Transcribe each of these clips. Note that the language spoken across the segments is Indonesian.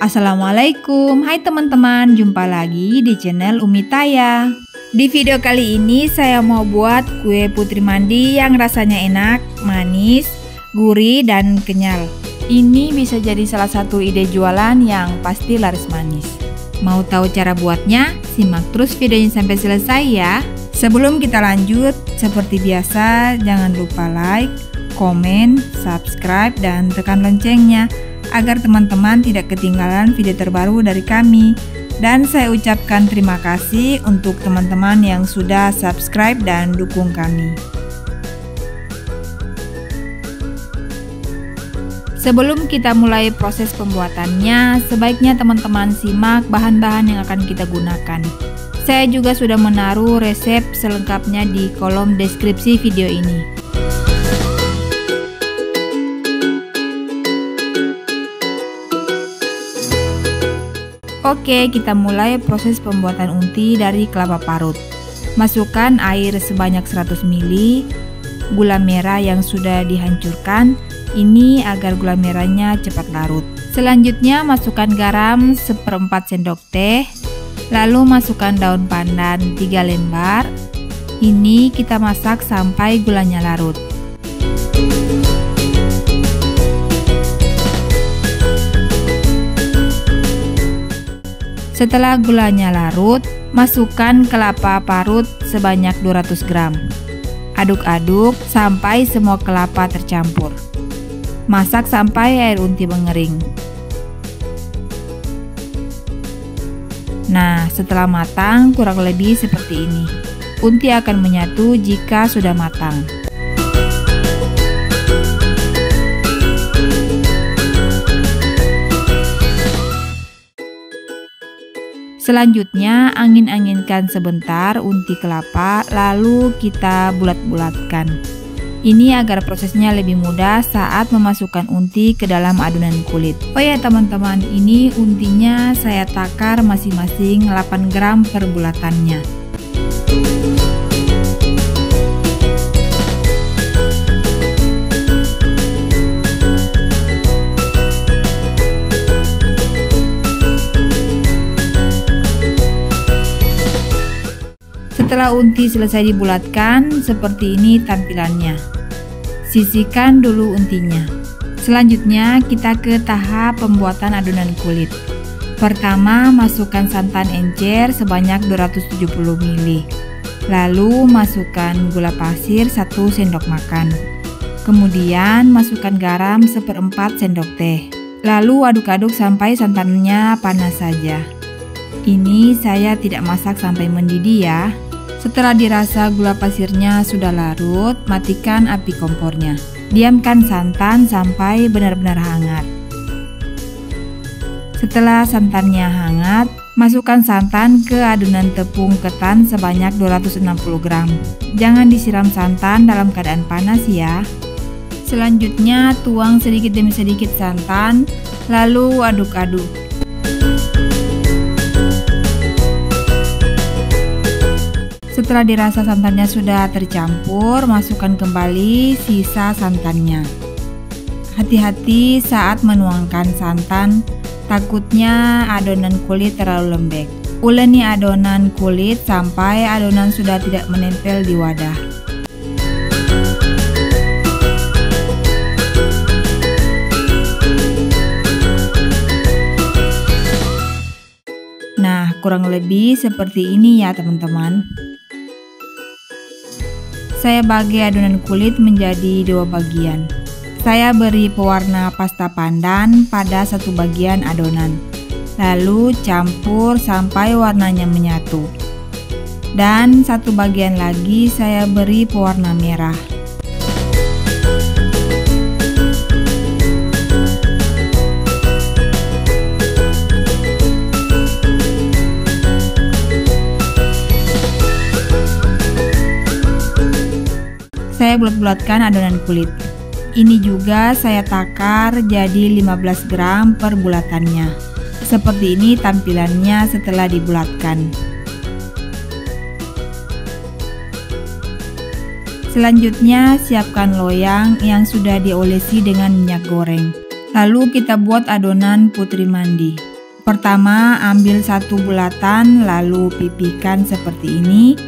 Assalamualaikum, hai teman-teman, jumpa lagi di channel Umi Taya. Di video kali ini saya mau buat kue putri mandi yang rasanya enak, manis, gurih, dan kenyal. Ini bisa jadi salah satu ide jualan yang pasti laris manis. Mau tahu cara buatnya? Simak terus videonya sampai selesai ya. Sebelum kita lanjut, seperti biasa jangan lupa like, komen, subscribe, dan tekan loncengnya agar teman-teman tidak ketinggalan video terbaru dari kami. Dan saya ucapkan terima kasih untuk teman-teman yang sudah subscribe dan dukung kami. Sebelum kita mulai proses pembuatannya, sebaiknya teman-teman simak bahan-bahan yang akan kita gunakan. Saya juga sudah menaruh resep selengkapnya di kolom deskripsi video ini. Oke, kita mulai proses pembuatan unti dari kelapa parut. Masukkan air sebanyak 100 ml, gula merah yang sudah dihancurkan, ini agar gula merahnya cepat larut. Selanjutnya masukkan garam 1/4 sendok teh, lalu masukkan daun pandan 3 lembar. Ini kita masak sampai gulanya larut. Setelah gulanya larut, masukkan kelapa parut sebanyak 200 gram. Aduk-aduk sampai semua kelapa tercampur. Masak sampai air unti mengering. Nah, setelah matang kurang lebih seperti ini. Unti akan menyatu jika sudah matang. Selanjutnya angin-anginkan sebentar unti kelapa, lalu kita bulat-bulatkan. Ini agar prosesnya lebih mudah saat memasukkan unti ke dalam adonan kulit. Oh ya teman-teman, ini untinya saya takar masing-masing 8 gram per bulatannya. Setelah unti selesai dibulatkan, seperti ini tampilannya. Sisihkan dulu untinya. Selanjutnya kita ke tahap pembuatan adonan kulit. Pertama, masukkan santan encer sebanyak 270 ml. Lalu masukkan gula pasir 1 sendok makan. Kemudian masukkan garam 1/4 sendok teh. Lalu aduk-aduk sampai santannya panas saja. Ini saya tidak masak sampai mendidih ya. Setelah dirasa gula pasirnya sudah larut, matikan api kompornya. Diamkan santan sampai benar-benar hangat. Setelah santannya hangat, masukkan santan ke adonan tepung ketan sebanyak 260 gram. Jangan disiram santan dalam keadaan panas ya. Selanjutnya tuang sedikit demi sedikit santan, lalu aduk-aduk. Setelah dirasa santannya sudah tercampur, masukkan kembali sisa santannya. Hati-hati saat menuangkan santan, takutnya adonan kulit terlalu lembek. Uleni adonan kulit sampai adonan sudah tidak menempel di wadah. Nah, kurang lebih seperti ini ya teman-teman. Saya bagi adonan kulit menjadi 2 bagian. Saya beri pewarna pasta pandan pada satu bagian adonan. Lalu campur sampai warnanya menyatu. Dan satu bagian lagi saya beri pewarna merah. Saya bulat-bulatkan adonan kulit. Ini juga saya takar jadi 15 gram per bulatannya. Seperti ini tampilannya setelah dibulatkan. Selanjutnya siapkan loyang yang sudah diolesi dengan minyak goreng. Lalu kita buat adonan putri mandi. Pertama, ambil satu bulatan lalu pipihkan seperti ini.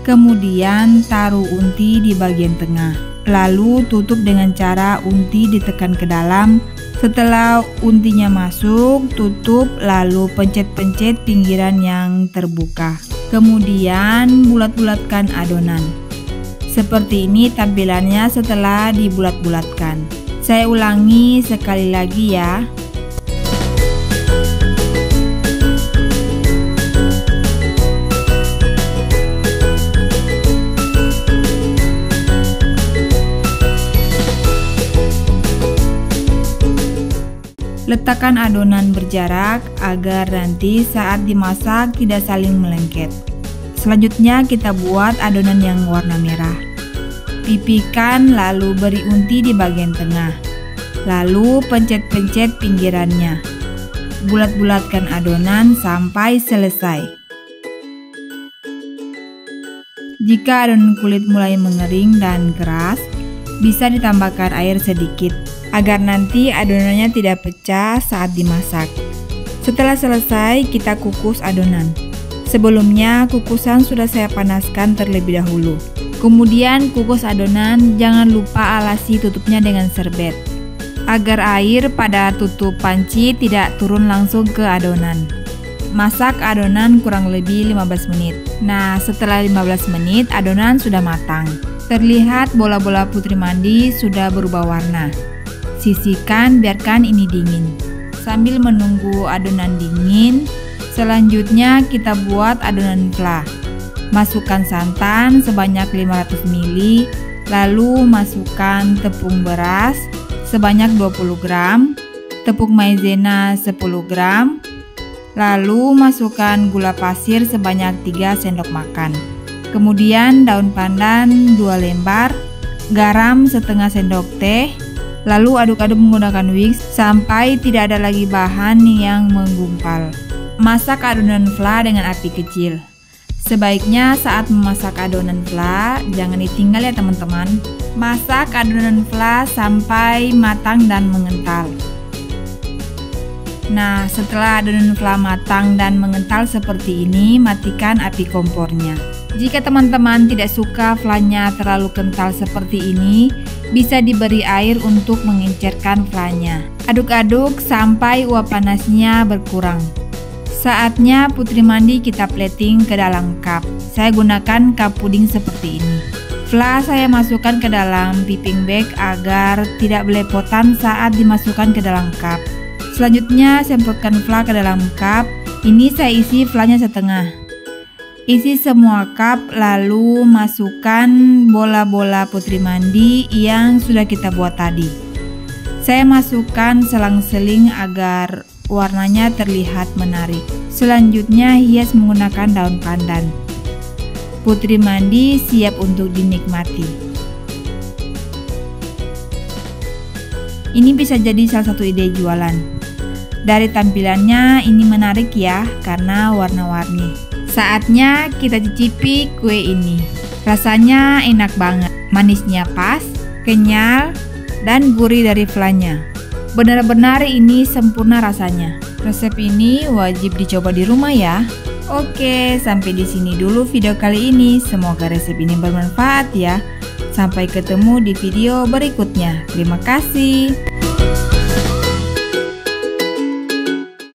Kemudian taruh unti di bagian tengah. Lalu tutup dengan cara unti ditekan ke dalam. Setelah untinya masuk, tutup lalu pencet-pencet pinggiran yang terbuka. Kemudian bulat-bulatkan adonan. Seperti ini tampilannya setelah dibulat-bulatkan. Saya ulangi sekali lagi ya. Letakkan adonan berjarak agar nanti saat dimasak tidak saling melengket. Selanjutnya kita buat adonan yang warna merah. Pipihkan lalu beri unti di bagian tengah. Lalu pencet-pencet pinggirannya. Bulat-bulatkan adonan sampai selesai. Jika adonan kulit mulai mengering dan keras, bisa ditambahkan air sedikit agar nanti adonannya tidak pecah saat dimasak. Setelah selesai, kita kukus adonan. Sebelumnya, kukusan sudah saya panaskan terlebih dahulu. Kemudian kukus adonan, jangan lupa alasi tutupnya dengan serbet, agar air pada tutup panci tidak turun langsung ke adonan. Masak adonan kurang lebih 15 menit. Nah, setelah 15 menit, adonan sudah matang. Terlihat bola-bola putri mandi sudah berubah warna. Sisihkan, biarkan ini dingin. Sambil menunggu adonan dingin, selanjutnya kita buat adonan fla. Masukkan santan sebanyak 500 ml, lalu masukkan tepung beras sebanyak 20 gram, tepung maizena 10 gram, lalu masukkan gula pasir sebanyak 3 sendok makan. Kemudian daun pandan 2 lembar, garam setengah sendok teh. Lalu aduk-aduk menggunakan whisk sampai tidak ada lagi bahan yang menggumpal. Masak adonan fla dengan api kecil. Sebaiknya saat memasak adonan fla, jangan ditinggal ya teman-teman. Masak adonan fla sampai matang dan mengental. Nah, setelah adonan fla matang dan mengental seperti ini, matikan api kompornya. Jika teman-teman tidak suka flanya terlalu kental seperti ini, bisa diberi air untuk mengencerkan flanya. Aduk-aduk sampai uap panasnya berkurang. Saatnya putri mandi kita plating ke dalam cup. Saya gunakan cup puding seperti ini. Fla saya masukkan ke dalam piping bag agar tidak belepotan saat dimasukkan ke dalam cup. Selanjutnya semprotkan fla ke dalam cup. Ini saya isi flanya setengah. Isi semua cup lalu masukkan bola-bola putri mandi yang sudah kita buat tadi. Saya masukkan selang-seling agar warnanya terlihat menarik. Selanjutnya hias menggunakan daun pandan. Putri mandi siap untuk dinikmati. Ini bisa jadi salah satu ide jualan. Dari tampilannya ini menarik ya karena warna-warni. Saatnya kita cicipi kue ini. Rasanya enak banget, manisnya pas, kenyal, dan gurih dari flanya. Benar-benar ini sempurna rasanya. Resep ini wajib dicoba di rumah ya. Oke, sampai di sini dulu video kali ini. Semoga resep ini bermanfaat ya. Sampai ketemu di video berikutnya. Terima kasih.